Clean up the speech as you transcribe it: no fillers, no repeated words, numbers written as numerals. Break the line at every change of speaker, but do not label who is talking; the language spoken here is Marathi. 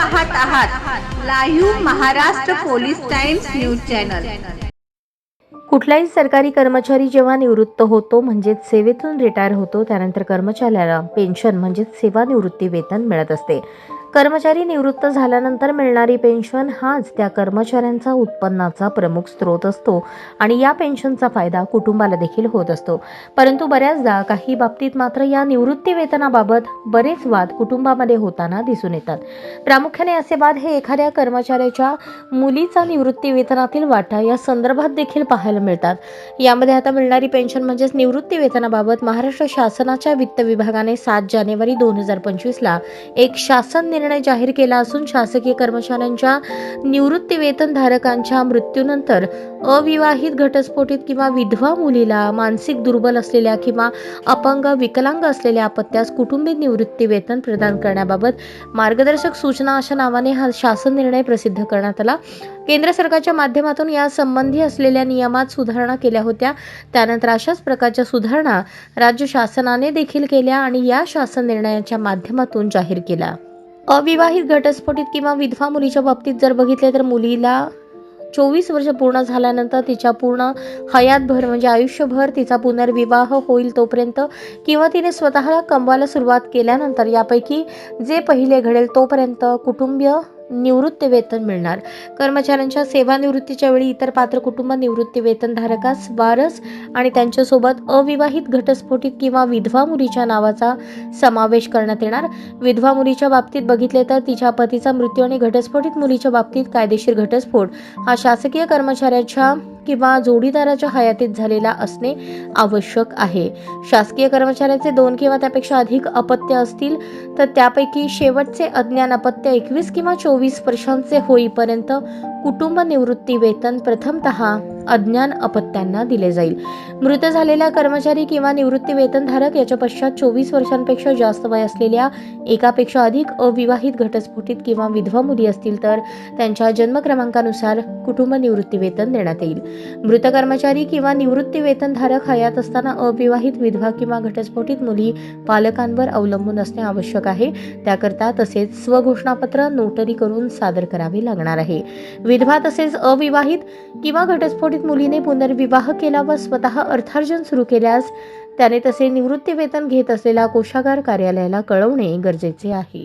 पाहत आहात live Maharashtra police times news channel.
कुठलाही सरकारी कर्मचारी जेव्हा निवृत्त होतो म्हणजेच सेवेतून रिटायर होतो त्यानंतर कर्मचाऱ्याला पेन्शन म्हणजेच सेवानिवृत्ती वेतन मिळत असते। कर्मचारी निवृत्त झाल्यानंतर मिळणारी पेन्शन हाच त्या कर्मचाऱ्यांचा उत्पन्नाचा प्रमुख स्रोत असतो आणि या पेन्शनचा फायदा कुटुंबाला देखील होत असतो। परंतु बऱ्याचदा काही बाबतीत मात्र या निवृत्ती वेतनाबाबत बरेच वाद कुटुंबामध्ये होताना दिसून येतात। प्रामुख्याने असे वाद हे एखाद्या कर्मचाऱ्याच्या मुलीचा निवृत्ती वेतनातील वाटा या संदर्भात देखील पाहायला मिळतात। यामध्ये आता मिळणारी पेन्शन म्हणजेच निवृत्ती वेतनाबाबत महाराष्ट्र शासनाच्या वित्त विभागाने 7 जानेवारी 2025 ला एक शासन निर्णय जाहीर केला असून शासकीय कर्मचाऱ्यांच्या निवृत्ती वेतन धारकांच्या मृत्यूनंतर अविवाहित घटस्फोटित किंवा विधवा मुलीला, मानसिक दुर्बल असलेल्या किंवा अपंग विकलांग असलेल्या अपत्यास कुटुंबीय निवृत्ती वेतन प्रदान करण्याबाबत मार्गदर्शक सूचना अशा नावाने हा शासन निर्णय प्रसिद्ध करण्यात आला। केंद्र सरकारच्या माध्यमातून या संबंधी असलेल्या नियमात सुधारणा केल्या होत्या। त्यानंतर अशाच प्रकारच्या सुधारणा राज्य शासनाने देखील केल्या आणि या शासन निर्णयाच्या माध्यमातून जाहीर केला। अविवाहित घटस्फोटित किंवा विधवा मुलीच्या बाबतीत जर बघितले तर मुलीला 24 वर्ष पूर्ण झाल्यानंतर तिच्या पूर्ण हयातभर म्हणजे आयुष्यभर तिचा पुनर्विवाह होईल तोपर्यंत किंवा तिने स्वतःला कमवायला सुरुवात केल्यानंतर यापैकी जे पहिले घडेल तोपर्यंत कुटुंबीय निवृत्ती वेतन मिळणार। कर्मचाऱ्यांच्या सेवानिवृत्तीच्या वेळी इतर पात्र कुटुंब निवृत्ती वेतनधारकास वारस आणि त्यांच्यासोबत अविवाहित घटस्फोटित किंवा विधवा मुलीच्या नावाचा समावेश करण्यात येणार। विधवा मुलीच्या बाबतीत बघितले तर तिच्या पतीचा मृत्यू आणि घटस्फोटित मुलीच्या बाबतीत कायदेशीर घटस्फोट हा शासकीय कर्मचाऱ्याच्या किंवा जोडीदाराच्या हयातीत झालेला असणे आवश्यक आहे। शासकीय कर्मचाऱ्याचे 2 किंवा त्यापेक्षा अधिक अपत्य असतील तर त्यापैकी शेवटचे अज्ञान अपत्य 21 किंवा 24 वर्षांचे होईपर्यंत कुटुंब निवृत्ती वेतन प्रथमतः अज्ञान अपत्यांना दिले जाईल। मृत झालेला कर्मचारी किंवा निवृत्ती वेतनधारक याच्या पश्चात 24 वर्षांपेक्षा जास्त वय असलेल्या एकापेक्षा अधिक अविवाहित घटस्फोटित किंवा विधवा मुली असतील तर त्यांच्या जन्म क्रमांकानुसार कुटुंब निवृत्ती वेतन देण्यात येईल। मृत कर्मचारी किंवा निवृत्ती वेतनधारक हयात असताना अविवाहित विधवा किंवा घटस्फोटित मुली पालकांवर अवलंबून असणे आवश्यक आहे। त्याकरता तसेच स्वघोषणापत्र नोटरी करून सादर करावे लागणार आहे। विधवा तसेच अविवाहित किंवा घटस्फोटित मुलीने पुनर्विवाह केला व स्वतः अर्थार्जन सुरू केल्यास त्याने तसे निवृत्ती वेतन घेत असलेल्या कोषागार कार्यालयाला कळवणे गरजेचे आहे।